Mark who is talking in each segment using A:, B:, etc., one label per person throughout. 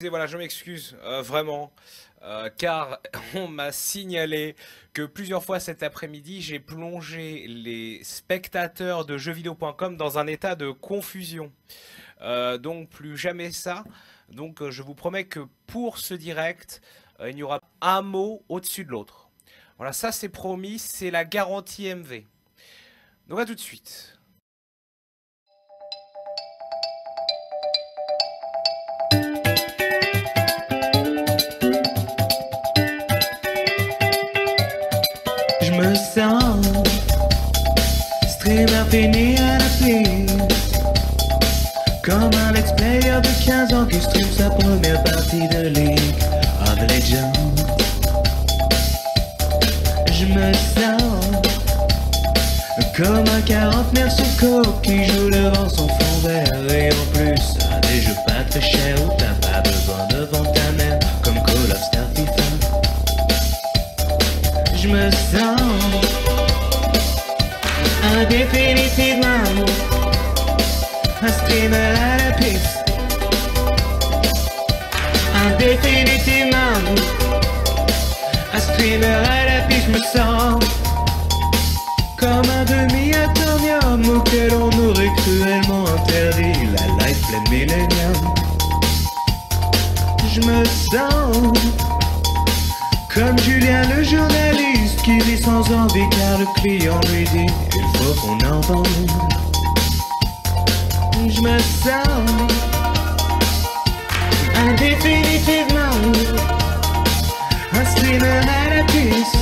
A: Et voilà, je m'excuse vraiment, car on m'a signalé que plusieurs fois cet après-midi, j'ai plongé les spectateurs de jeuxvideo.com dans un état de confusion. Donc plus jamais ça. Donc je vous promets que pour ce direct, il y aura un mot au-dessus de l'autre. Voilà, ça c'est promis, c'est la garantie MV. Donc à tout de suite.
B: Je me sens streamer fini à la piste, comme un ex-player de 15 ans qui stream sa première partie de League of Legends. Je me sens comme un quarantenaire sous coke qui joue devant son fond vert, et en plus à des jeux pas très chers où t'as pas besoin de vendre ta mère, comme Call of Star FIFA. Je me sens indéfinitivement un streamer à la piste. Indéfinitivement un streamer à la piste. Je me sens comme un demi-atomium auquel on aurait cruellement interdit la life pleine millénium. Je me sens comme Julien le journaliste qui vit sans envie car le client lui dit il faut qu'on en vende. Je me sens indéfinitivement un streamer à la piste.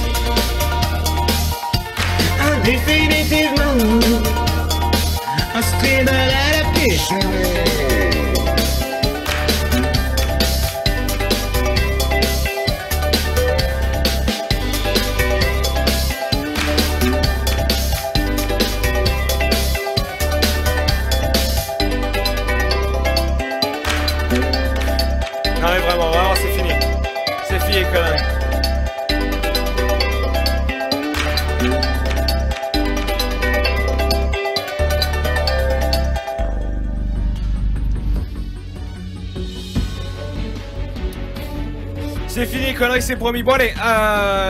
B: Indéfinitivement un streamer à la piste.
A: Non mais vraiment, c'est fini. C'est fini quand même. C'est fini, conneries, c'est promis. Bon allez,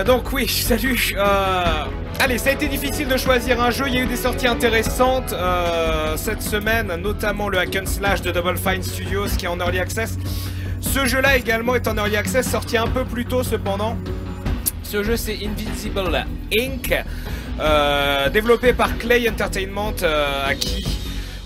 A: donc oui, salut. Allez, ça a été difficile de choisir un jeu, il y a eu des sorties intéressantes cette semaine, notamment le Hack and Slash de Double Fine Studios qui est en Early Access. Ce jeu-là également est en Early Access, sorti un peu plus tôt cependant. Ce jeu c'est Invisible Inc. Développé par Clay Entertainment, à qui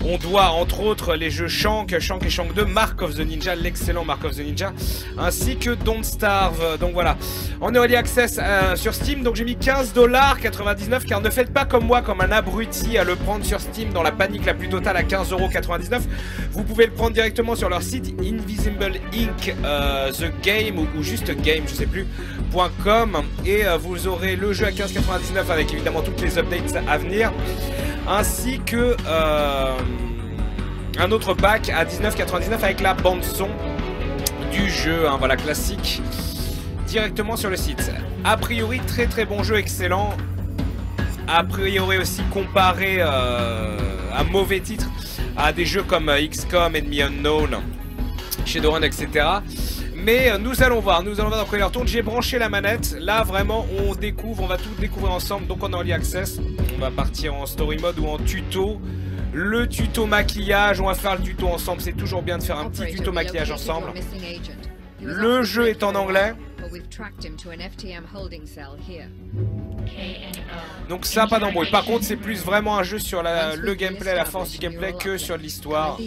A: on doit entre autres les jeux Shank et Shank 2, Mark of the Ninja, l'excellent Mark of the Ninja, ainsi que Don't Starve. Donc voilà, en Early Access sur Steam, donc j'ai mis 15,99 $, car ne faites pas comme moi, comme un abruti à le prendre sur Steam dans la panique la plus totale à 15,99 €. Vous pouvez le prendre directement sur leur site Invisible Inc. The Game ou juste Game, je sais plus, .com, et vous aurez le jeu à 15,99 € avec évidemment toutes les updates à venir, ainsi que un autre pack à 19,99 € avec la bande son du jeu, hein, voilà, classique, directement sur le site. A priori très très bon jeu, excellent. A priori aussi comparé à mauvais titres à des jeux comme XCOM, Enemy Unknown, Shadowrun, etc. Mais nous allons voir dans quoi il retourne. J'ai branché la manette, là vraiment on découvre, on va tout découvrir ensemble. Donc en Early Access, on va partir en story mode ou en tuto. Le tuto maquillage, on va faire le tuto ensemble, c'est toujours bien de faire un petit tuto maquillage ensemble. Le jeu est en anglais. Donc ça, pas d'embrouille. Par contre c'est plus vraiment un jeu sur le gameplay, la force du gameplay, que sur l'histoire.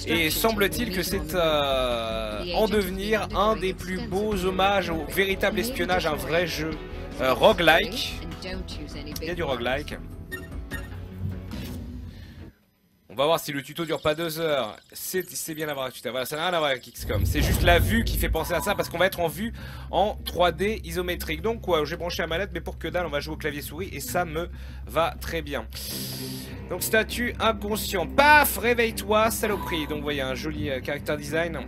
A: Et semble-t-il que c'est en devenir un des plus beaux hommages au véritable espionnage, un vrai jeu roguelike. Il y a du roguelike. On va voir si le tuto dure pas 2 heures. C'est bien d'avoir un tuto. Voilà, ça n'a rien à voir avec XCOM. C'est juste la vue qui fait penser à ça, parce qu'on va être en vue en 3D isométrique. Donc quoi, j'ai branché la manette, mais pour que dalle, on va jouer au clavier souris et ça me va très bien. Donc statut inconscient. Paf, réveille-toi, saloperie. Donc vous voyez un joli character design.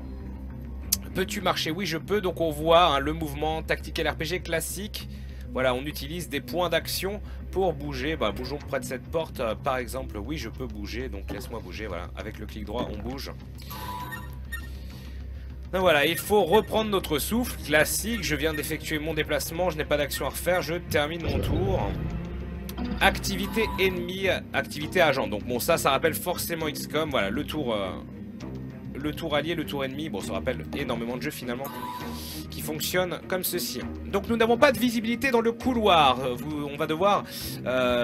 A: Peux-tu marcher? Oui, je peux. Donc on voit hein, le mouvement tactical RPG classique. Voilà, on utilise des points d'action pour bouger. Bah, bougeons près de cette porte, par exemple. Oui, je peux bouger, donc laisse-moi bouger. Voilà, avec le clic droit, on bouge. Donc voilà, il faut reprendre notre souffle, classique, je viens d'effectuer mon déplacement, je n'ai pas d'action à refaire, je termine mon tour. Activité ennemi, activité agent, donc bon ça rappelle forcément XCOM, voilà, le tour allié, le tour ennemi, bon ça rappelle énormément de jeux finalement, qui fonctionnent comme ceci. Donc nous n'avons pas de visibilité dans le couloir, on va devoir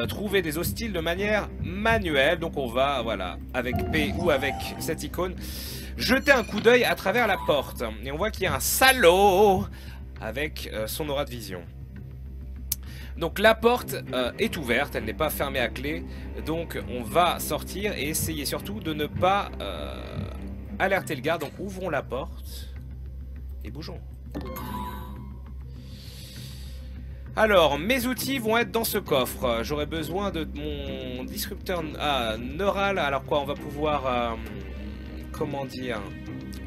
A: trouver des hostiles de manière manuelle, donc on va, voilà, avec P ou avec cette icône, jeter un coup d'œil à travers la porte. Et on voit qu'il y a un salaud avec son aura de vision. Donc la porte est ouverte, elle n'est pas fermée à clé. Donc on va sortir et essayer surtout de ne pas alerter le garde. Donc ouvrons la porte et bougeons. Alors, mes outils vont être dans ce coffre. J'aurai besoin de mon disrupteur neural. Alors quoi, on va pouvoir... comment dire,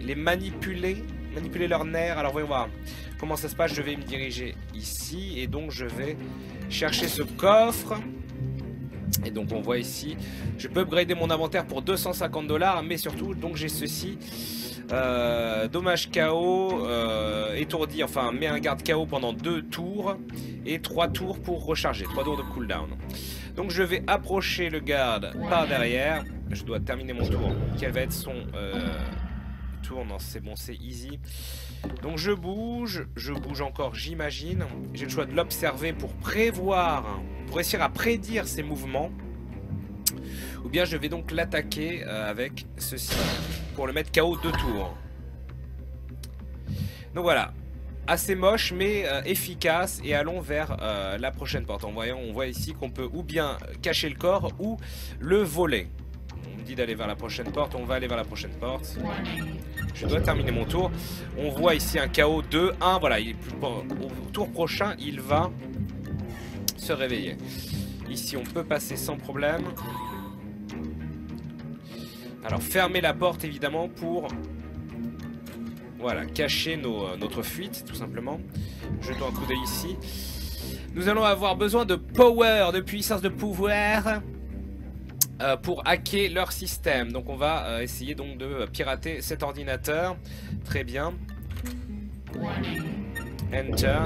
A: les manipuler leurs nerfs. Alors voyons voir comment ça se passe. Je vais me diriger ici et donc je vais chercher ce coffre. Et donc on voit ici, je peux upgrader mon inventaire pour 250 $, mais surtout donc j'ai ceci, dommage KO, étourdi, enfin met un garde KO pendant 2 tours et 3 tours pour recharger, 3 tours de cooldown. Donc je vais approcher le garde par derrière. Je dois terminer mon tour. Quel va être son tour? Non, c'est bon, c'est easy. Donc je bouge encore, j'imagine. J'ai le choix de l'observer pour prévoir, pour réussir à prédire ses mouvements. Ou bien je vais donc l'attaquer avec ceci, pour le mettre KO 2 tours. Donc voilà. Assez moche mais efficace, et allons vers la prochaine porte. On voit ici qu'on peut ou bien cacher le corps ou le voler. On me dit d'aller vers la prochaine porte, on va aller vers la prochaine porte. Je dois terminer mon tour. On voit ici un KO 2-1, voilà, au tour prochain il va se réveiller. Ici on peut passer sans problème. Alors fermer la porte évidemment pour... voilà, cacher notre fuite, tout simplement. Jetons un coup d'œil ici. Nous allons avoir besoin de power, de puissance de pouvoir, pour hacker leur système. Donc on va essayer donc de pirater cet ordinateur. Très bien. Enter.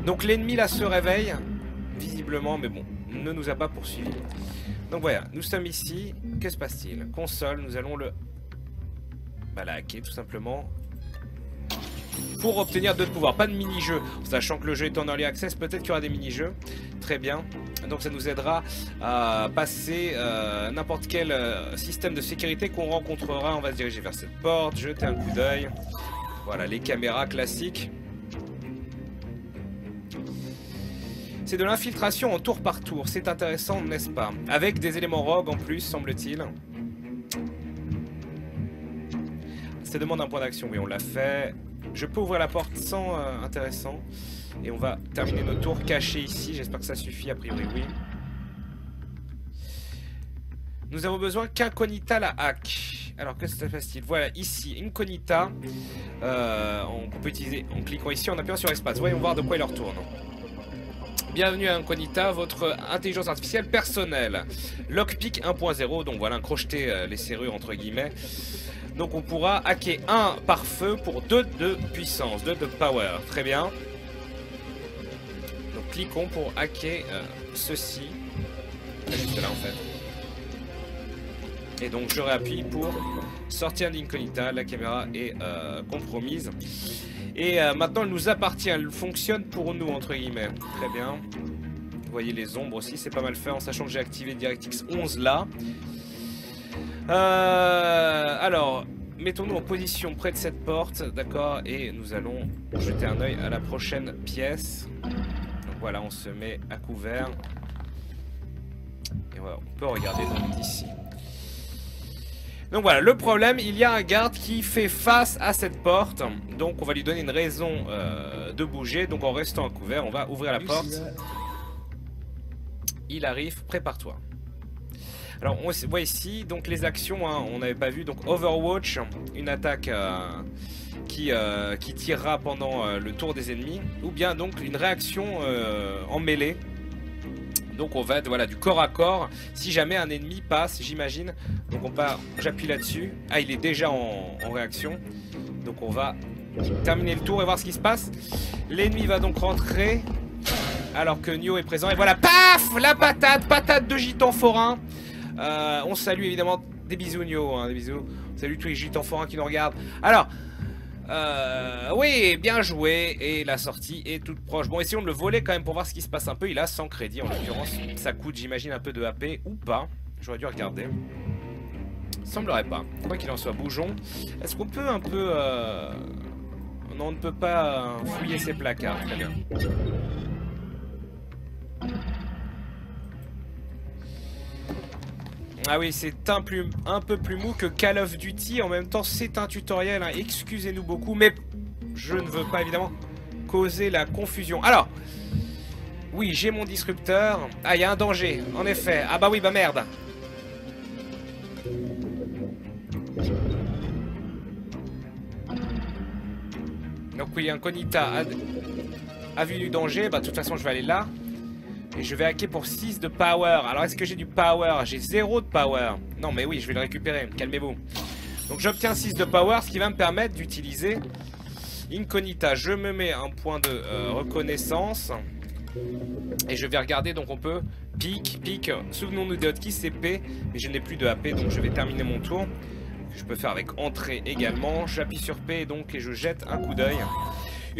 A: Donc l'ennemi là se réveille, visiblement, mais bon, ne nous a pas poursuivis. Donc voilà, nous sommes ici. Que se passe-t-il? Console, nous allons la hacker tout simplement. Pour obtenir d'autres pouvoirs, pas de mini-jeu, sachant que le jeu est en early access, peut-être qu'il y aura des mini-jeux. Très bien, donc ça nous aidera à passer n'importe quel système de sécurité qu'on rencontrera. On va se diriger vers cette porte, jeter un coup d'œil. Voilà, les caméras classiques. C'est de l'infiltration en tour par tour, c'est intéressant, n'est-ce pas? Avec des éléments rogues en plus, semble-t-il. Ça demande un point d'action, oui, on l'a fait. Je peux ouvrir la porte sans intéressant. Et on va terminer notre tour caché ici. J'espère que ça suffit, a priori oui. Nous avons besoin qu'Incognita la hack. Alors que se passe-t-il? Voilà, ici, Incognita. On peut utiliser en cliquant ici, en appuyant sur espace. Voyons voir de quoi il leur tourne. Bienvenue à Incognita, votre intelligence artificielle personnelle. Lockpick 1.0, donc voilà, crocheter les serrures entre guillemets. Donc on pourra hacker 1 par feu pour 2 de puissance, 2 de power. Très bien. Donc cliquons pour hacker ceci. Juste là en fait. Et donc je réappuie pour sortir d'Incognita. La caméra est compromise. Et maintenant elle nous appartient, elle fonctionne pour nous entre guillemets. Très bien. Vous voyez les ombres aussi, c'est pas mal fait en sachant que j'ai activé DirectX 11 là. Alors, mettons-nous en position près de cette porte, d'accord, et nous allons jeter un œil à la prochaine pièce. Donc voilà, on se met à couvert. Et voilà, on peut regarder donc d'ici. Donc voilà, le problème, il y a un garde qui fait face à cette porte. Donc on va lui donner une raison de bouger. Donc en restant à couvert, on va ouvrir la porte. Il arrive, prépare-toi. Alors on voit ici donc les actions, hein, on n'avait pas vu, donc Overwatch, une attaque qui tirera pendant le tour des ennemis, ou bien donc une réaction en mêlée. Donc on va voilà, du corps à corps, si jamais un ennemi passe, j'imagine. Donc on part, j'appuie là-dessus, ah il est déjà en réaction, donc on va terminer le tour et voir ce qui se passe. L'ennemi va donc rentrer alors que Nioh est présent. Et voilà, paf, la patate de gitan forain. On salue évidemment, des bisous Nioh, hein, des bisous. On salue tous les gitans forains qui nous regardent. Alors, oui, bien joué. Et la sortie est toute proche. Bon, essayons de le voler quand même pour voir ce qui se passe un peu. Il a 100 crédits en l'occurrence. Ça coûte, j'imagine, un peu de AP ou pas. J'aurais dû regarder. Semblerait pas. Quoi qu'il en soit, bougeons. Est-ce qu'on peut un peu... Non, on ne peut pas fouiller ces placards. Très bien. Ah oui, c'est un peu plus mou que Call of Duty. En même temps, c'est un tutoriel, hein. Excusez-nous beaucoup, mais je ne veux pas, évidemment, causer la confusion. Alors, oui, j'ai mon disrupteur. Ah, il y a un danger, en effet. Ah bah oui, bah merde. Donc oui, Incognita a vu du danger. Bah de toute façon, je vais aller là. Et je vais hacker pour 6 de power. Alors, est-ce que j'ai du power? J'ai 0 de power. Non, mais oui, je vais le récupérer. Calmez-vous. Donc, j'obtiens 6 de power, ce qui va me permettre d'utiliser Incognita. Je me mets un point de reconnaissance. Et je vais regarder. Donc, on peut pique. Souvenons-nous des hotkeys, c'est P. Mais je n'ai plus de AP, donc je vais terminer mon tour. Je peux faire avec entrée également. J'appuie sur P, donc, et je jette un coup d'œil.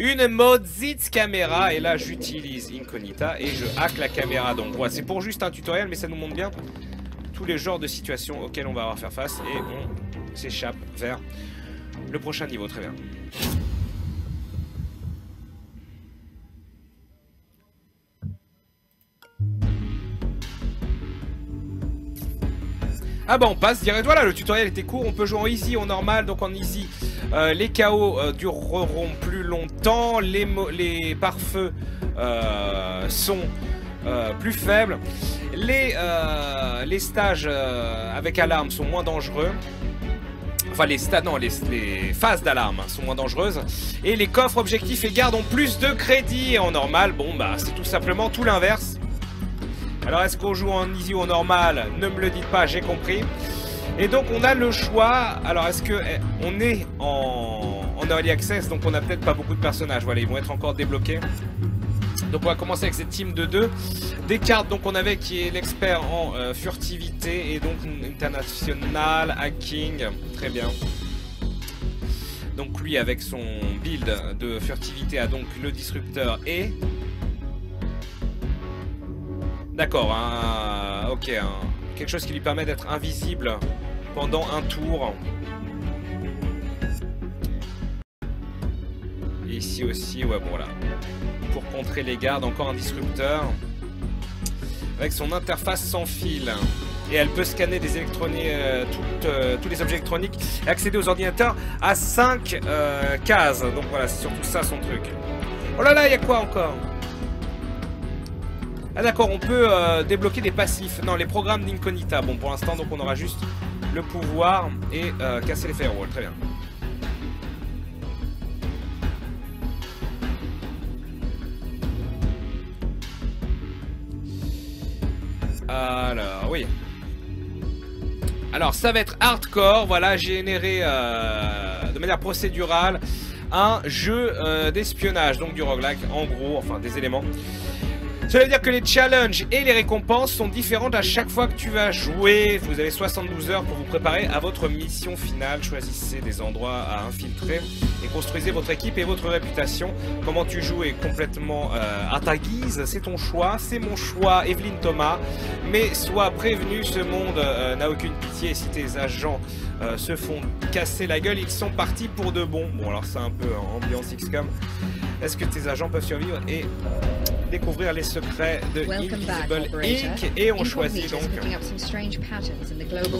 A: Une Mozits caméra, et là j'utilise Incognita et je hack la caméra. Donc voilà, c'est pour juste un tutoriel, mais ça nous montre bien tous les genres de situations auxquelles on va avoir à faire face. Et on s'échappe vers le prochain niveau, très bien. Ah bah on passe direct, voilà, le tutoriel était court, on peut jouer en easy, en normal. Donc en easy, les KO dureront plus longtemps, les pare-feux sont plus faibles, les stages avec alarme sont moins dangereux. Enfin les phases d'alarme sont moins dangereuses. Et les coffres objectifs et gardes ont plus de crédits. Et en normal, bon bah c'est tout simplement tout l'inverse. Alors est-ce qu'on joue en easy ou en normal? Ne me le dites pas, j'ai compris. Et donc on a le choix. Alors est-ce que on est en early access, donc on a peut-être pas beaucoup de personnages. Voilà, ils vont être encore débloqués. Donc on va commencer avec cette team de 2. Des cartes donc on avait qui est l'expert en furtivité et donc international hacking. Très bien. Donc lui avec son build de furtivité a donc le disrupteur et... D'accord, ok, quelque chose qui lui permet d'être invisible pendant un tour. Et ici aussi, ouais, bon, voilà. Pour contrer les gardes, encore un disrupteur. Avec son interface sans fil. Et elle peut scanner des électroniques, tous les objets électroniques et accéder aux ordinateurs à 5 cases. Donc voilà, c'est surtout ça son truc. Oh là là, il y a quoi encore ? Ah d'accord, on peut débloquer des passifs. Non, les programmes d'Incognita. Bon, pour l'instant, donc on aura juste le pouvoir et casser les firewalls. Très bien. Alors, oui. Alors, ça va être hardcore. Voilà, j'ai généré de manière procédurale un jeu d'espionnage. Donc du roguelike, en gros, enfin des éléments. Cela veut dire que les challenges et les récompenses sont différentes à chaque fois que tu vas jouer. Vous avez 72 heures pour vous préparer à votre mission finale. Choisissez des endroits à infiltrer et construisez votre équipe et votre réputation. Comment tu joues est complètement à ta guise. C'est ton choix, c'est mon choix, Evelyne Thomas. Mais sois prévenu, ce monde n'a aucune pitié. Et si tes agents se font casser la gueule, ils sont partis pour de bon. Bon, alors c'est un peu ambiance XCOM. Est-ce que tes agents peuvent survivre et découvrir les secrets de Invisible Inc. Et on choisit donc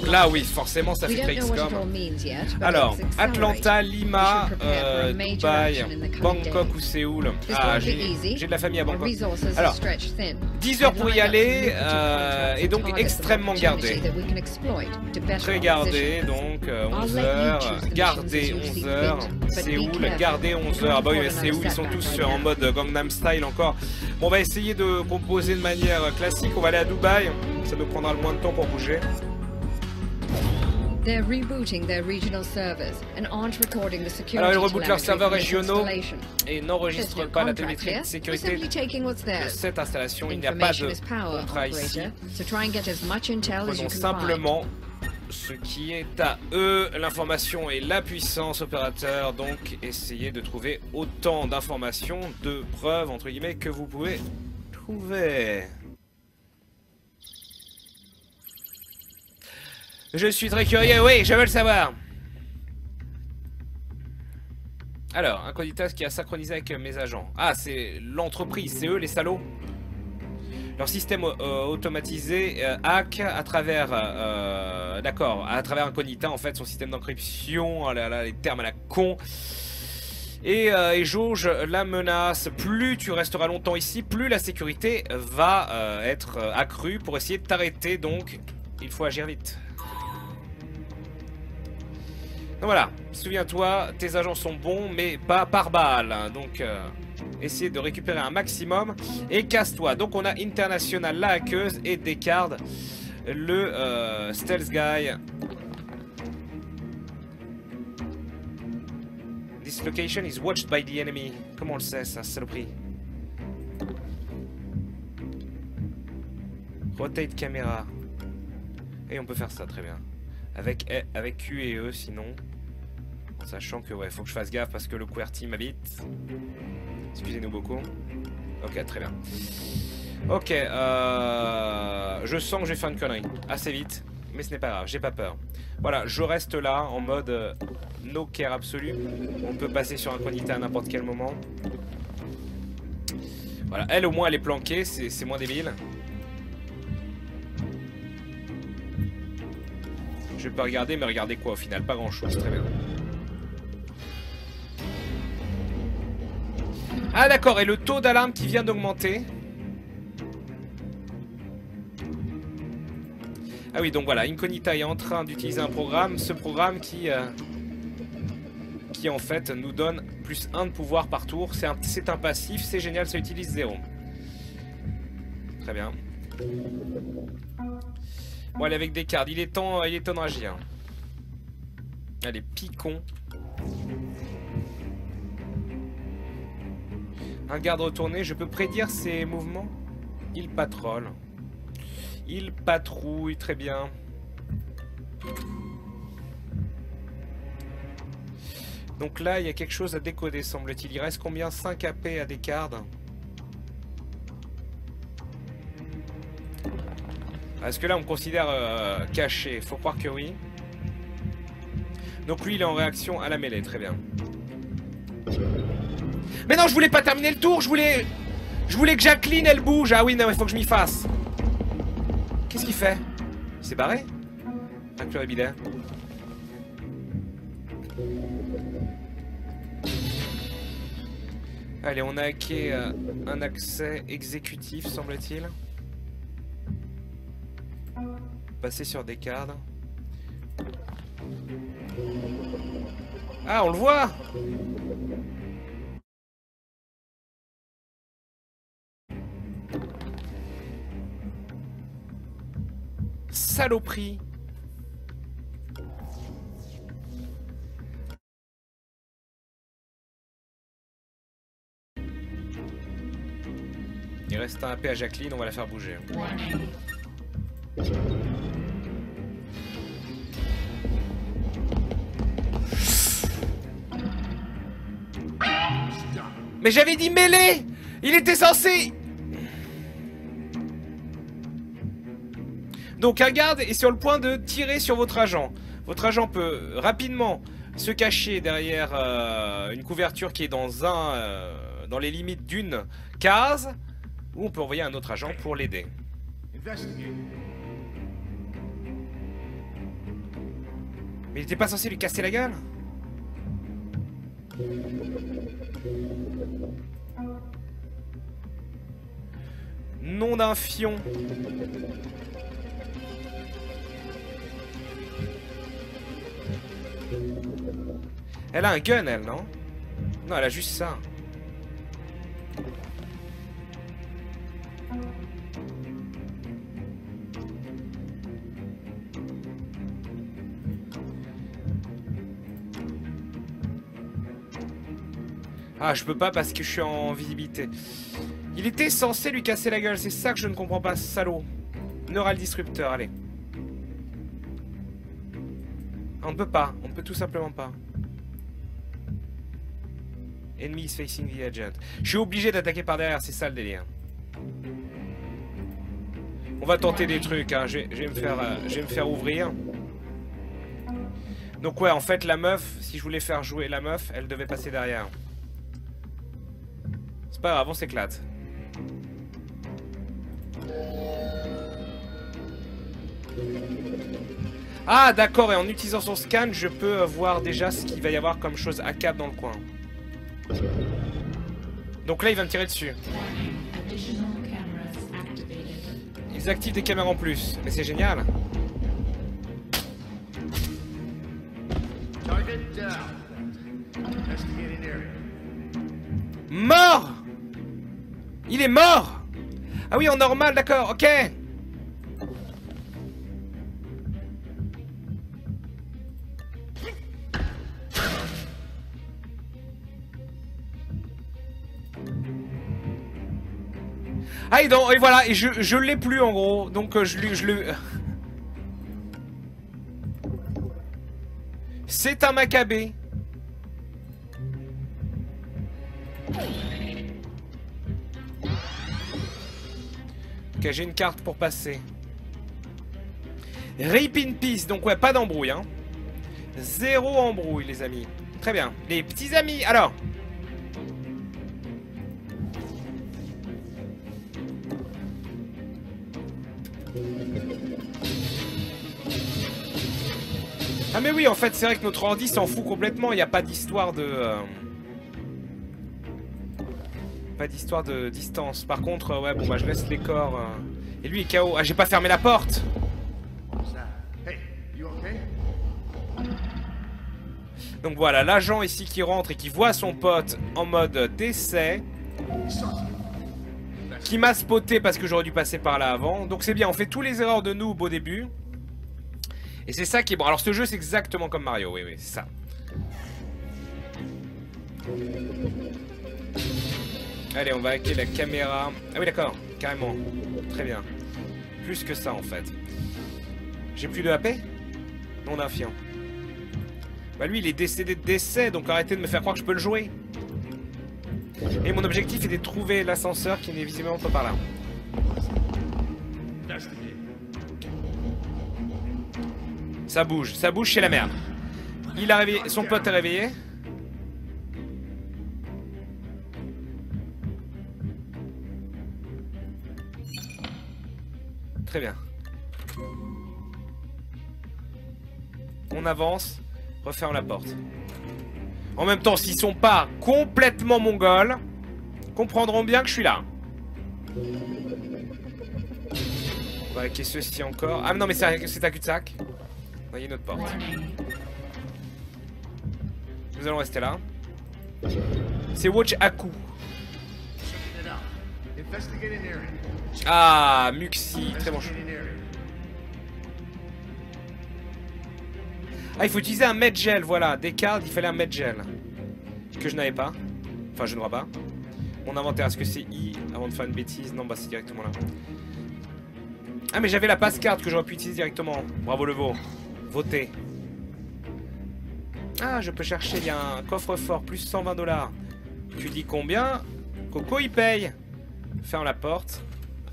A: là oui forcément ça fait très XCOM. Alors Atlanta, Lima, Dubaï, Bangkok ou Séoul. Ah j'ai de la famille à Bangkok. Alors 10 heures pour y aller et donc extrêmement gardé. Très gardé donc 11 heures. Gardé 11 heures. Séoul, gardé 11 heures. Ah bah oui mais Séoul ils sont tous en mode Gangnam Style encore. Bon, on va essayer de composer de manière classique. On va aller à Dubaï. Ça nous prendra le moins de temps pour bouger.
C: They're rebooting their regional servers and aren't recording the security.
A: Alors ils rebootent leurs serveurs
C: telemetry from this
A: régionaux
C: installation.
A: et n'enregistrent pas la télémétrie de sécurité
C: We're simply taking what's
A: de
C: theirs.
A: cette installation. Il n'y a pas
C: Information
A: de
C: is power,
A: contrat ici.
C: operator. So try and get as much intel as you
A: Prenons
C: can
A: simplement ce qui est à eux. L'information et la puissance, opérateur. Donc essayez de trouver autant d'informations, de preuves entre guillemets que vous pouvez trouver. Je suis très curieux, oui, je veux le savoir. Alors, un Coditas qui a synchronisé avec mes agents. Ah, c'est l'entreprise, c'est eux les salauds. Leur système automatisé hack à travers... D'accord, à travers un Incognita, en fait, son système d'encryption, oh là là, les termes à la con. Et jauge la menace. Plus tu resteras longtemps ici, plus la sécurité va être accrue pour essayer de t'arrêter. Donc, il faut agir vite. Donc voilà, souviens-toi, tes agents sont bons, mais pas par balle. Donc, essaye de récupérer un maximum et casse-toi. Donc, on a International, la hackeuse, et Descartes, le stealth guy. This location is watched by the enemy. Comment on le sait, ça, saloperie? Rotate caméra. Et on peut faire ça, très bien. Avec Q et E, sinon. En sachant que, ouais, faut que je fasse gaffe parce que le QWERTY m'habite. Excusez-nous beaucoup. Ok, très bien. Ok, je sens que je vais faire une connerie. Assez vite, mais ce n'est pas grave, j'ai pas peur. Voilà, je reste là, en mode no care absolu. On peut passer sur un Incognita à n'importe quel moment. Voilà, elle au moins elle est planquée, c'est moins débile. Je peux regarder, mais regarder quoi au final? Pas grand chose, très bien. Ah d'accord, et le taux d'alarme qui vient d'augmenter. Ah oui, donc voilà, Incognita est en train d'utiliser un programme. Ce programme qui en fait nous donne plus 1 de pouvoir par tour. C'est un passif, c'est génial, ça utilise 0. Très bien. Bon, allez, avec Descartes, il est temps d'agir. Allez, piquons. Un garde retourné, je peux prédire ses mouvements. Il patrouille. Il patrouille, très bien. Donc là, il y a quelque chose à décoder, semble-t-il. Il reste combien? 5 AP à Descartes. Est-ce que là on me considère caché? Faut croire que oui. Donc lui il est en réaction à la mêlée, très bien. Mais non, je voulais pas terminer le tour, je voulais que Jacqueline elle bouge. Ah oui, non, il faut que je m'y fasse. Qu'est-ce qu'il fait? Il s'est barré? Facteur bidet. Allez, on a hacké un accès exécutif, semble-t-il. Passer sur Descartes. Ah, on le voit! Saloperie! Il reste un AP à Jacqueline, on va la faire bouger. Mais j'avais dit mêlée! Il était censé... Donc un garde est sur le point de tirer sur votre agent. Votre agent peut rapidement se cacher derrière une couverture qui est dans les limites d'une case, ou on peut envoyer un autre agent pour l'aider. Mais il n'était pas censé lui casser la gueule? Nom d'un fion. Elle a un gun, elle, non? Non, elle a juste ça. Ah, je peux pas parce que je suis en visibilité. Il était censé lui casser la gueule, c'est ça que je ne comprends pas, salaud. Neural disrupteur, allez. On ne peut pas, on ne peut tout simplement pas. Enemy is facing the agent. Je suis obligé d'attaquer par derrière, c'est ça le délire. On va tenter des trucs, hein. Je vais me faire ouvrir. Donc ouais, en fait, la meuf, si je voulais faire jouer la meuf, elle devait passer derrière. C'est pas grave, on s'éclate. Ah d'accord, et en utilisant son scan, je peux voir déjà ce qu'il va y avoir comme chose à cap dans le coin. Donc là, il va me tirer dessus. Ils activent des caméras en plus, mais c'est génial. Mort! Il est mort! Ah oui, en normal, d'accord, ok. Ah et voilà, et je l'ai plus en gros, donc je le... C'est un Maccabée. Ok, j'ai une carte pour passer. Rip in peace, donc ouais, pas d'embrouille, hein. Zéro embrouille, les amis. Très bien. Les petits amis, alors... Ah mais oui, en fait, c'est vrai que notre ordi s'en fout complètement. Il n'y a pas d'histoire de... Pas d'histoire de distance. Par contre, ouais, bon, bah je laisse les corps... Et lui est KO. Ah, j'ai pas fermé la porte. Donc voilà, l'agent ici qui rentre et qui voit son pote en mode décès. Qui m'a spoté parce que j'aurais dû passer par là avant. Donc c'est bien, on fait tous les erreurs de noob au début. Et c'est ça qui est bon. Alors ce jeu c'est exactement comme Mario, oui, c'est ça. Allez, on va hacker la caméra. Ah oui d'accord, carrément. Très bien. Plus que ça en fait. J'ai plus de AP? Non d'infiant. Bah lui il est décédé de décès, donc arrêtez de me faire croire que je peux le jouer. Et mon objectif est de trouver l'ascenseur qui n'est visiblement pas par là. Ça bouge chez la merde. Il a réveillé, son pote est réveillé. Très bien. On avance, referme la porte. En même temps, s'ils sont pas complètement mongols, comprendront bien que je suis là. On va hacker ceci encore. Ah non mais c'est un cul-de-sac. Voyez notre porte. Nous allons rester là. C'est Watch Aku. Ah, Muxi, très bon choix. Ah, il faut utiliser un medgel, voilà. Descartes, il fallait un medgel. Que je n'avais pas. Enfin, je n'aurai pas. Mon inventaire, est-ce que c'est I avant de faire une bêtise? Non, bah c'est directement là. Ah, mais j'avais la passe-carte que j'aurais pu utiliser directement. Bravo le veau. Votez. Ah, je peux chercher, il y a un coffre-fort, plus 120 $. Tu dis combien? Coco, il paye. Ferme la porte.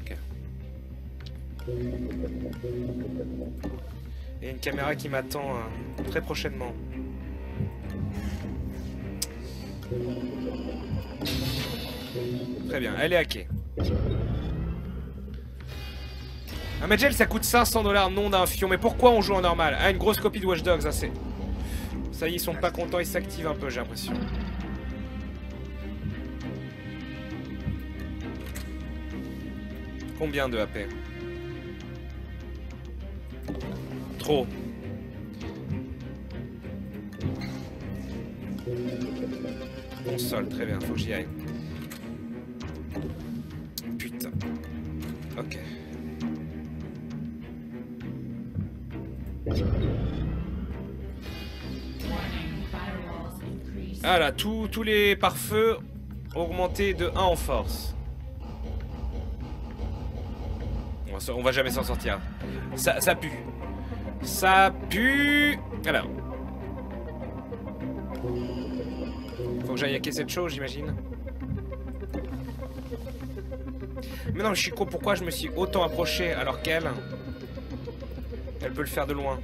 A: Ok. Il y a une caméra qui m'attend très prochainement. Très bien, elle est hackée. Un medgel ça coûte 500 $, non d'un fion. Mais pourquoi on joue en normal? Ah, une grosse copie de Watch Dogs, ça c'est... Ça y est, ils sont pas contents, ils s'activent un peu, j'ai l'impression. Combien de AP? Trop. Console, très bien, faut que j'y aille. Putain. Ok. Voilà, tous les pare-feux augmentés de 1 en force. On va jamais s'en sortir. Ça pue. Ça pue. Alors. Faut que j'aille hacker cette chose, j'imagine. Mais non, je suis con. Pourquoi je me suis autant approché alors qu'elle... Elle peut le faire de loin.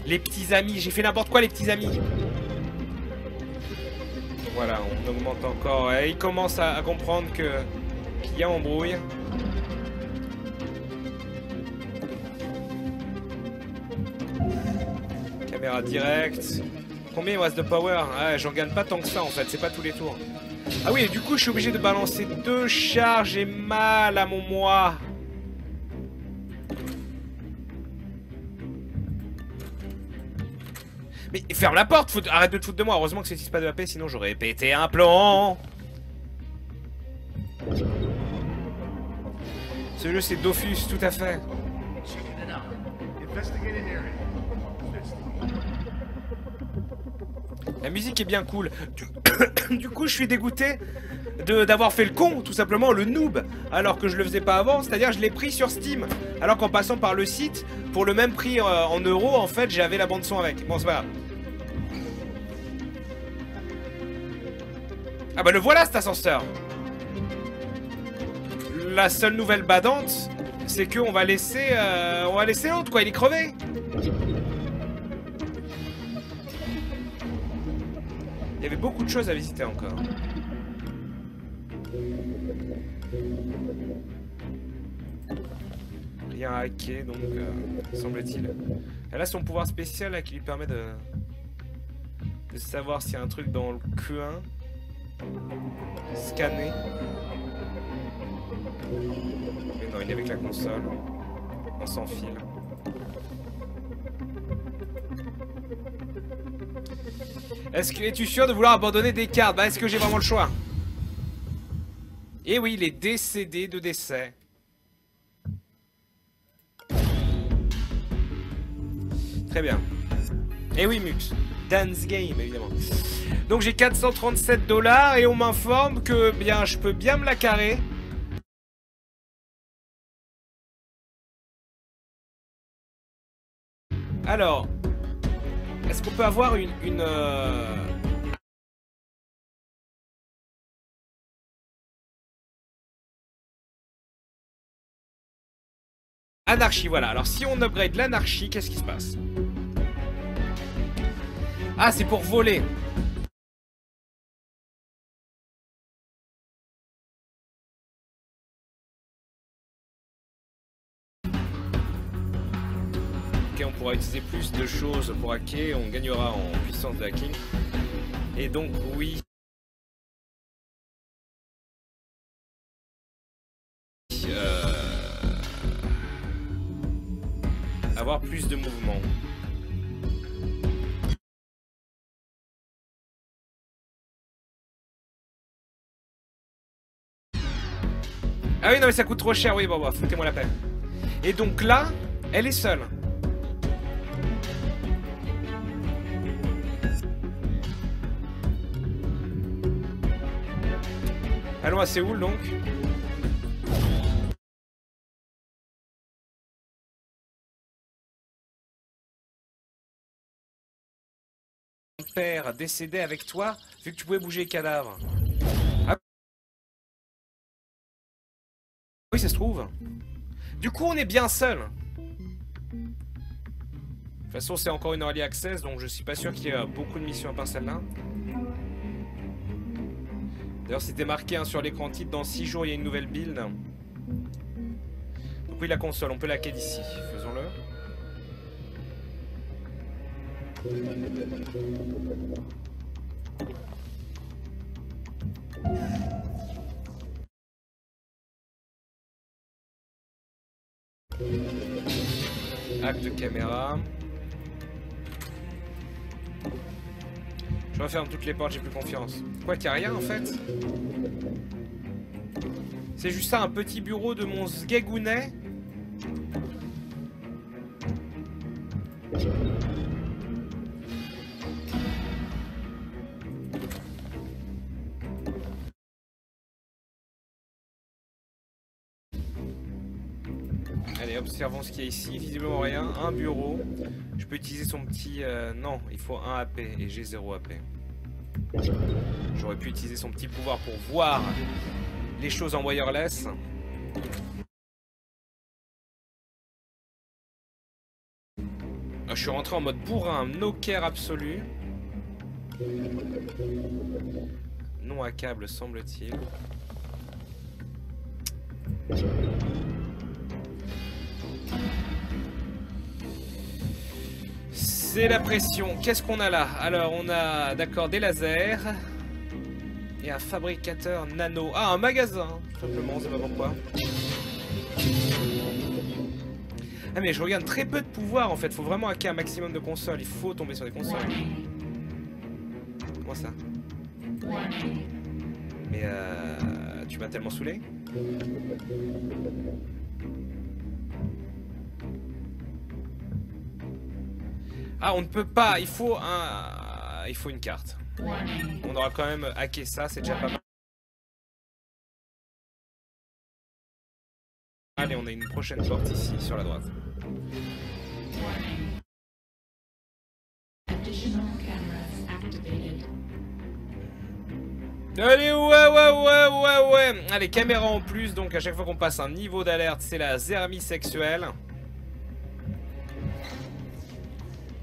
A: Les petits amis. J'ai fait n'importe quoi, les petits amis. Voilà, on augmente encore. Et il commence à comprendre qu'il y a embrouille. Caméra directe. Combien il me reste de power? Ah, j'en gagne pas tant que ça en fait, c'est pas tous les tours. Ah oui, et du coup je suis obligé de balancer 2 charges. J'ai mal à mon moi. Mais ferme la porte, arrête de te foutre de moi. Heureusement que c'est 6 pas de AP, sinon j'aurais pété un plomb. Ce jeu c'est Dofus, tout à fait. La musique est bien cool. Du coup, je suis dégoûté d'avoir fait le con, tout simplement, le noob, alors que je le faisais pas avant. C'est-à-dire, je l'ai pris sur Steam, alors qu'en passant par le site, pour le même prix en euros, en fait, j'avais la bande son avec. Bon, c'est pas grave. Ah bah le voilà cet ascenseur. La seule nouvelle badante, c'est qu'on va laisser l'autre, quoi. Il est crevé. Il y avait beaucoup de choses à visiter encore. Rien à hacker, donc semble-t-il. Elle a son pouvoir spécial là, qui lui permet de savoir s'il y a un truc dans le Q1. Scanner. Mais non, il est avec la console. On s'enfile. Es-tu sûr de vouloir abandonner des cartes? Bah, est-ce que j'ai vraiment le choix? Eh oui, les décédés de décès. Très bien. Eh oui, Mux. Dance Game, évidemment. Donc j'ai 437 $ et on m'informe que bien, je peux bien me la carrer. Alors, est-ce qu'on peut avoir une anarchie, voilà. Alors si on upgrade l'anarchie, qu'est-ce qui se passe? Ah, c'est pour voler. Ok, on pourra utiliser plus de choses pour hacker, on gagnera en puissance de hacking. Et donc, oui. Avoir plus de mouvement. Ah oui, non mais ça coûte trop cher, oui, bon, bah, foutez-moi la paix. Et donc là, elle est seule. Allons à Séoul donc. Ton père décédé avec toi, vu que tu pouvais bouger les cadavres. Ah oui, ça se trouve. Du coup, on est bien seul. De toute façon, c'est encore une early access, donc je suis pas sûr qu'il y ait beaucoup de missions à part celle-là. D'ailleurs, c'était marqué hein, sur l'écran titre, dans 6 jours, il y a une nouvelle build. Donc oui, la console, on peut la hacker d'ici. Faisons-le. Hack de caméra. Je referme toutes les portes, j'ai plus confiance. Quoi qu'il n'y a rien en fait. C'est juste ça, un petit bureau de mon sgagounet. Allez, observons ce qu'il y a ici. Visiblement rien. Un bureau. Je peux utiliser son petit... non, il faut 1 AP et j'ai 0 AP. J'aurais pu utiliser son petit pouvoir pour voir les choses en wireless. Je suis rentré en mode bourrin, no care absolu. Non à câble, semble-t-il. C'est la pression. Qu'est-ce qu'on a là? Alors, on a, d'accord, des lasers. Et un fabricateur nano. Ah, un magasin, tout simplement, c'est pas pourquoi. Ah, mais je regarde très peu de pouvoir, en fait. Faut vraiment hacker un maximum de consoles. Il faut tomber sur des consoles. Comment ça? Mais tu m'as tellement saoulé. Ah, on ne peut pas. Il faut une carte. On aura quand même hacké ça, c'est déjà pas mal. Allez, on a une prochaine porte ici, sur la droite. Allez, ouais. Allez, caméra en plus, donc à chaque fois qu'on passe un niveau d'alerte, c'est la zermie sexuelle.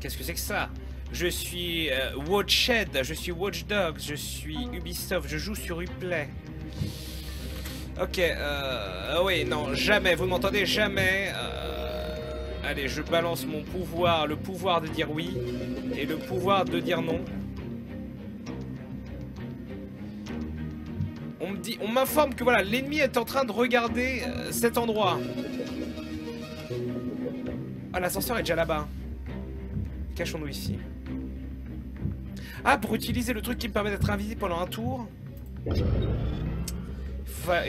A: Qu'est-ce que c'est que ça? Je suis Watched, je suis Watch Dogs, je suis Ubisoft, je joue sur Uplay. Ok, oui, non, jamais, vous m'entendez, jamais. Allez, je balance mon pouvoir, le pouvoir de dire oui et le pouvoir de dire non. On m'informe que voilà, l'ennemi est en train de regarder cet endroit. Ah, l'ascenseur est déjà là-bas. Cachons-nous ici. Ah, pour utiliser le truc qui me permet d'être invisible pendant un tour. Il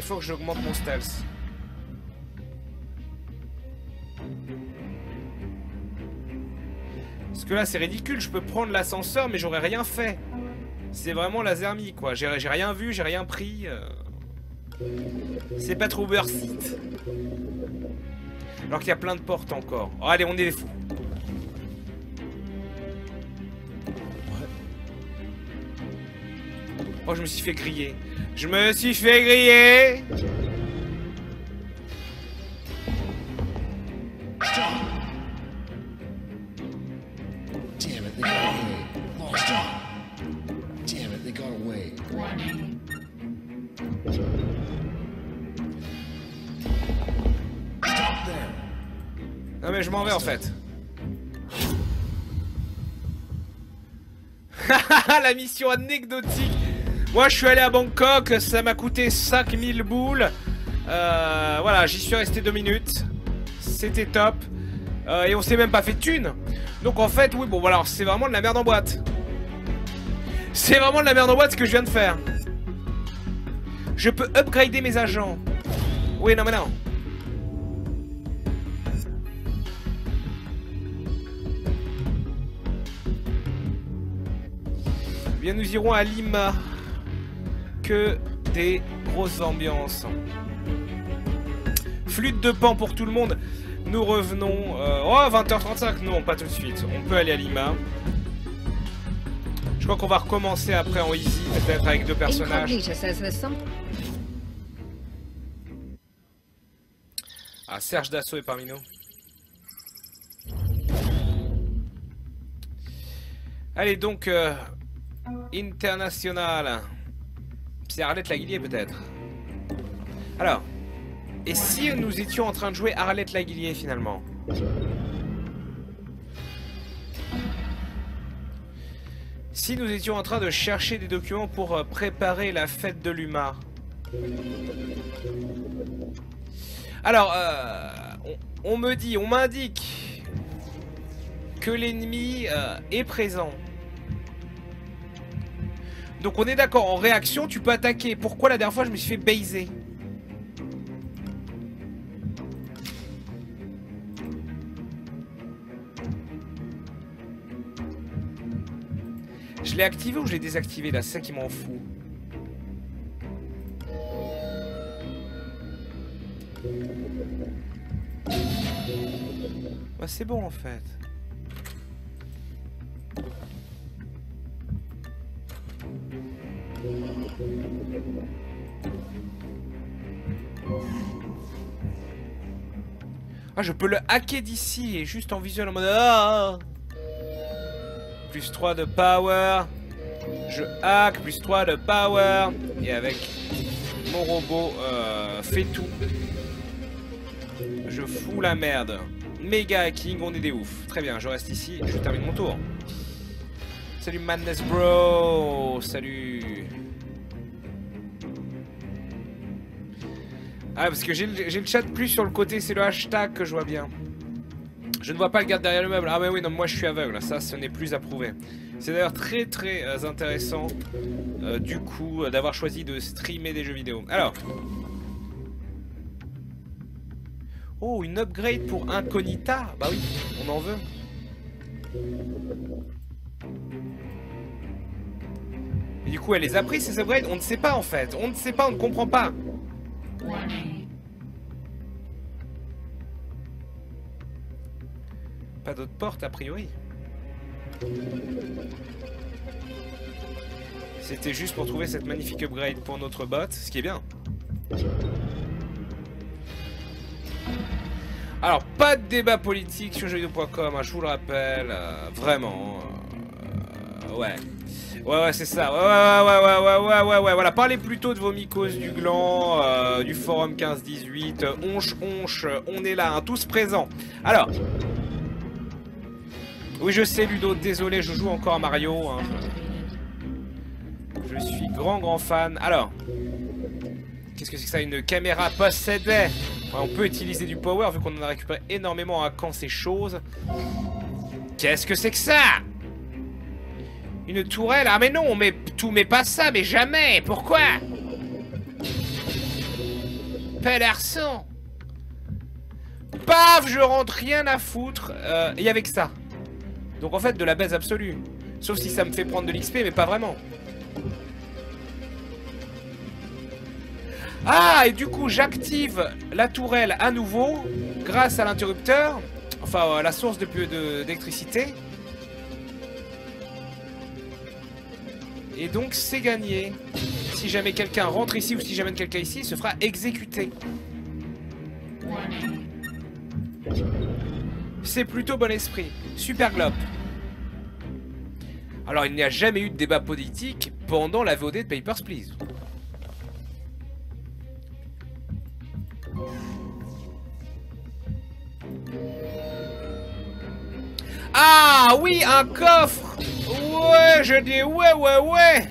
A: faut que j'augmente mon stealth. Parce que là, c'est ridicule. Je peux prendre l'ascenseur, mais j'aurais rien fait. C'est vraiment la zermie, quoi. J'ai rien vu, j'ai rien pris. C'est pas trop worth it. Alors qu'il y a plein de portes encore. Oh, allez, on est des fous. Oh, je me suis fait griller. Je me suis fait griller. Non mais je m'en vais en fait. La mission anecdotique. Moi je suis allé à Bangkok, ça m'a coûté 5000 boules. Voilà, j'y suis resté 2 minutes. C'était top. Et on s'est même pas fait de thunes. Donc en fait, oui, bon voilà, c'est vraiment de la merde en boîte. C'est vraiment de la merde en boîte ce que je viens de faire. Je peux upgrader mes agents. Oui, non mais non. Bien, nous irons à Lima. Que des grosses ambiances. Flûte de Pan pour tout le monde. Nous revenons... Oh, 20h35. Non, pas tout de suite. On peut aller à Lima. Je crois qu'on va recommencer après en easy, peut-être avec 2 personnages. Ah, Serge Dassault est parmi nous. Allez, donc... International. C'est Arlette Laguillier peut-être. Alors, et si nous étions en train de jouer Arlette Laguillier finalement? Si nous étions en train de chercher des documents pour préparer la fête de l'UMA. Alors, on m'indique que l'ennemi est présent. Donc on est d'accord, en réaction, tu peux attaquer. Pourquoi la dernière fois, je me suis fait baiser? Je l'ai activé ou je l'ai désactivé là? C'est ça qui m'en fout. Bah, c'est bon en fait. Ah, je peux le hacker d'ici et juste en visuel en mode... Ah, plus 3 de power. Je hack, plus 3 de power. Et avec mon robot, fait tout. Je fous la merde. Méga hacking, on est des oufs. Très bien, je reste ici, je termine mon tour. Salut Madness Bro. Salut. Ah, parce que j'ai le chat plus sur le côté, c'est le hashtag que je vois bien. Je ne vois pas le garde derrière le meuble. Ah mais oui, non, moi je suis aveugle, ça ce n'est plus à prouver. C'est d'ailleurs très très intéressant du coup d'avoir choisi de streamer des jeux vidéo. Alors. Oh, une upgrade pour Incognita. Bah oui, on en veut. Et du coup, elle les a pris ces upgrades. On ne sait pas en fait. On ne sait pas, on ne comprend pas. Pas d'autres portes a priori. C'était juste pour trouver cette magnifique upgrade pour notre bot, ce qui est bien. Alors, pas de débat politique sur jeuxvideo.com, hein, je vous le rappelle, vraiment. Ouais. Ouais, c'est ça. Ouais, voilà. Parlez plutôt de vos mycoses du gland, du forum 15-18, onche, on est là, hein, tous présents. Alors. Oui, je sais, Ludo, désolé, je joue encore à Mario. Hein. Je suis grand fan. Alors. Qu'est-ce que c'est que ça? Une caméra possédée. Ouais, on peut utiliser du power vu qu'on en a récupéré énormément en hackant ces choses. Qu'est-ce que c'est que ça? Une tourelle? Ah mais non, mais mais pas ça, mais jamais. Pourquoi? Pelarson. Paf, je rentre, rien à foutre. Et avec ça. Donc en fait de la baise absolue. Sauf si ça me fait prendre de l'XP, mais pas vraiment. Ah, et du coup j'active la tourelle à nouveau grâce à l'interrupteur. Enfin la source d'électricité. Et donc c'est gagné. Si jamais quelqu'un rentre ici ou si j'amène quelqu'un ici, il se fera exécuter. C'est plutôt bon esprit. Super Glop. Alors il n'y a jamais eu de débat politique pendant la VOD de Papers, Please. Ah oui, un coffre. Ouais, je dis ouais.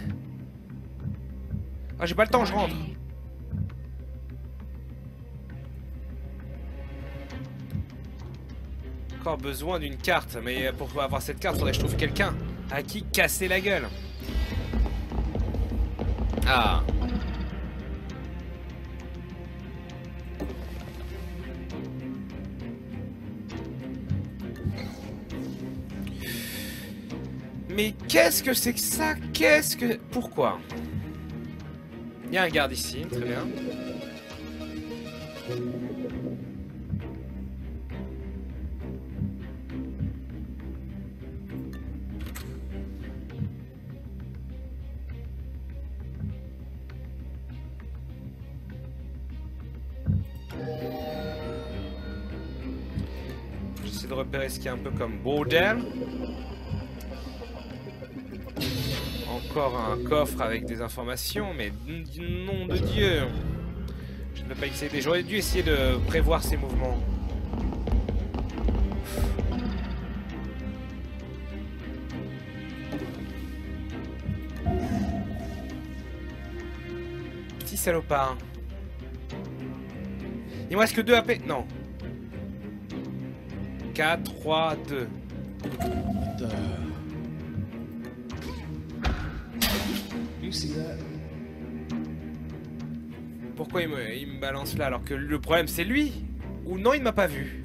A: Ah, j'ai pas le temps, je rentre. Encore besoin d'une carte, mais pour avoir cette carte, faudrait que je trouve quelqu'un à qui casser la gueule. Ah. Mais qu'est-ce que c'est que ça? Qu'est-ce que... Pourquoi? Il y a un garde ici, très bien. J'essaie de repérer ce qui est un peu comme bordel. Encore un coffre avec des informations, mais du nom de Dieu. Je ne peux pas essayer. J'aurais dû essayer de prévoir ses mouvements. Petit salopard. Il me reste que 2 AP. Non. 4, 3, 2. Pourquoi il me balance là alors que le problème c'est lui? Ou non, il m'a pas vu?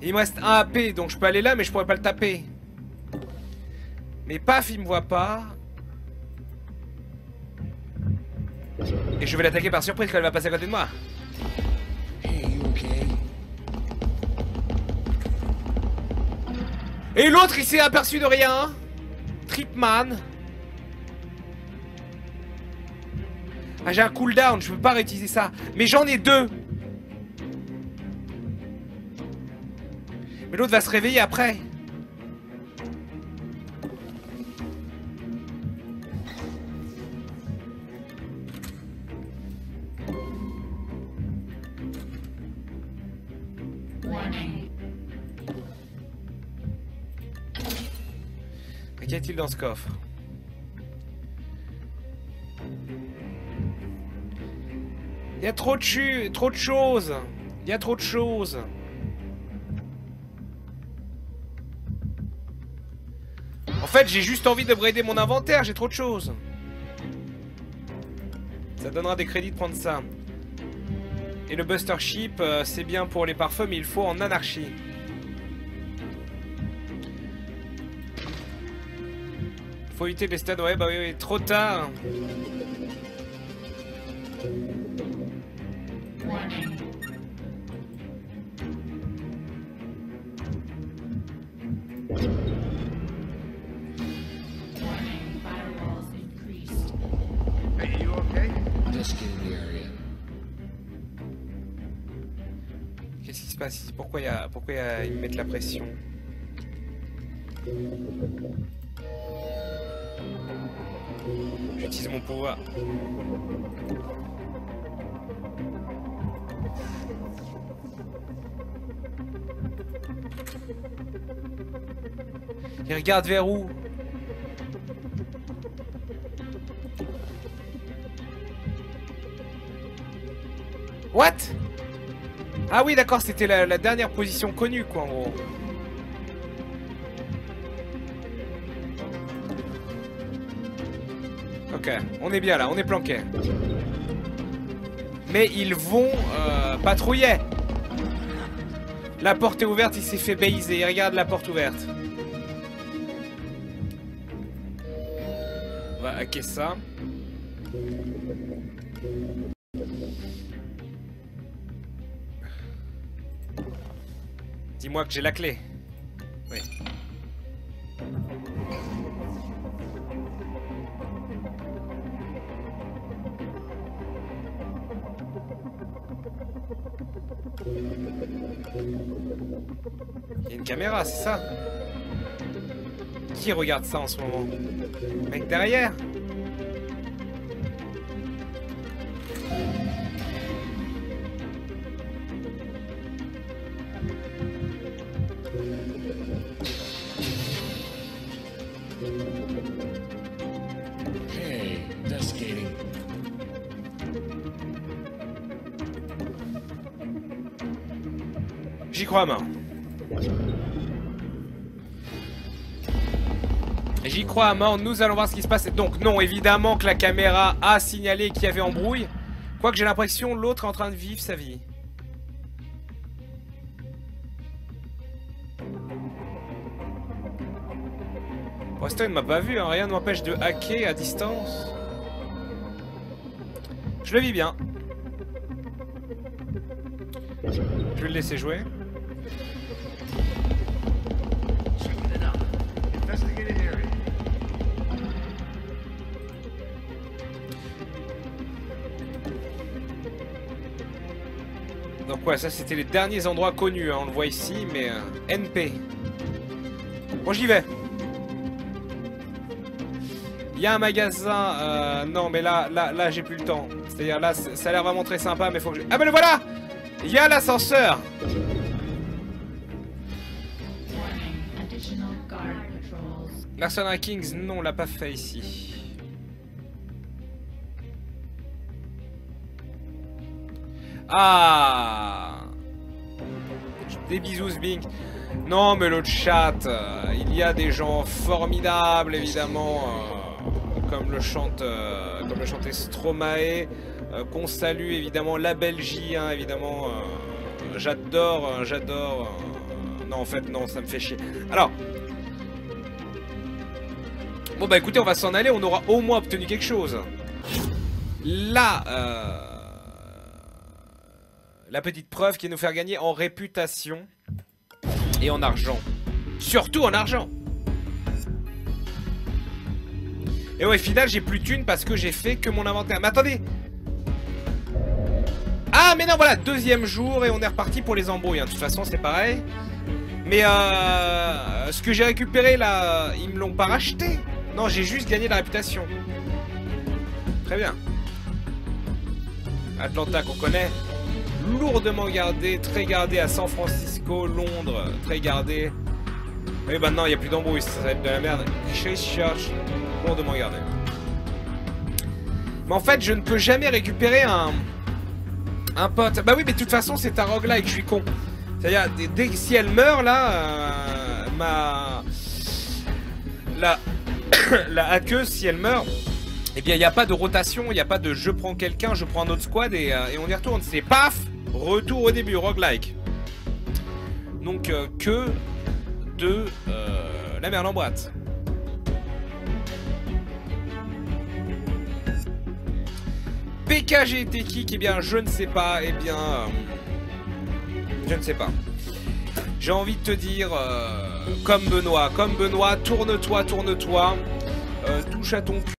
A: Et il me reste un AP, donc je peux aller là, mais je pourrais pas le taper. Mais paf, il me voit pas. Et je vais l'attaquer par surprise quand elle va passer à côté de moi. Et l'autre, il s'est aperçu de rien. Tripman. Ah, j'ai un cooldown, je peux pas réutiliser ça. Mais j'en ai 2. Mais l'autre va se réveiller après. Qu'y a-t-il dans ce coffre? Il y a trop de choses. Il y a trop de choses. En fait, j'ai juste envie de brader mon inventaire, j'ai trop de choses. Ça donnera des crédits de prendre ça. Et le Buster Ship, c'est bien pour les parfums, mais il faut en anarchie. Faut éviter les stades, ouais, bah oui, trop tard. Qu'est-ce qui se passe ici? Pourquoi ils me mettent la pression? J'utilise mon pouvoir. Il regarde vers où? What? Ah oui, d'accord, c'était la dernière position connue, quoi, en gros. Ok, on est bien là, on est planqué. Mais ils vont patrouiller. La porte est ouverte, il s'est fait baiser. Regarde la porte ouverte. On va hacker ça. Dis-moi que j'ai la clé. Oui. Il y a une caméra, c'est ça? Qui regarde ça en ce moment? Mec derrière?
D: Hey, desk gating.
A: J'y crois à mort. J'y crois à mort, nous allons voir ce qui se passe. Donc non, évidemment que la caméra a signalé qu'il y avait embrouille. Quoique j'ai l'impression l'autre est en train de vivre sa vie. Pour l'instant il ne m'a pas vu, hein. Rien ne m'empêche de hacker à distance. Je le vis bien. Je vais le laisser jouer. Donc ouais, ça c'était les derniers endroits connus, hein, on le voit ici, mais NP. Bon, j'y vais. Il y a un magasin, non mais là j'ai plus le temps. C'est-à-dire là, ça a l'air vraiment très sympa, mais faut que je... Ah ben le voilà! Il y a l'ascenseur! Mercenary Kings, non, on l'a pas fait ici. Ah! Des bisous, Bing. Non, mais le chat, il y a des gens formidables, évidemment, comme le chantait Stromae, qu'on salue, évidemment, la Belgique, hein, évidemment. J'adore Non, en fait, non, ça me fait chier. Alors... Bon, bah écoutez, on va s'en aller, on aura au moins obtenu quelque chose. Là, la petite preuve qui va nous faire gagner en réputation et en argent. Surtout en argent. Et ouais, au final, j'ai plus de thunes parce que j'ai fait que mon inventaire. Mais attendez! Ah, mais non, voilà, deuxième jour et on est reparti pour les embrouilles. Hein. De toute façon, c'est pareil. Mais ce que j'ai récupéré là, ils me l'ont pas racheté. Non, j'ai juste gagné de la réputation. Très bien. Atlanta qu'on connaît. Lourdement gardé, très gardé à San Francisco, Londres, très gardé. Oui, maintenant il n'y a plus d'embrouille, ça va être de la merde. Christchurch, lourdement gardé. Mais en fait, je ne peux jamais récupérer un pote. Bah oui, mais de toute façon, c'est un roguelike, je suis con. C'est-à-dire, dès que si elle meurt, là, la hackeuse, si elle meurt, eh bien, il n'y a pas de rotation, il n'y a pas de je prends quelqu'un, je prends un autre squad et on y retourne. C'est paf, retour au début, roguelike. Donc, que de la merde en boîte. PKG était kick, eh bien, je ne sais pas, eh bien, je ne sais pas. J'ai envie de te dire, comme Benoît, tourne-toi, touche à ton cul.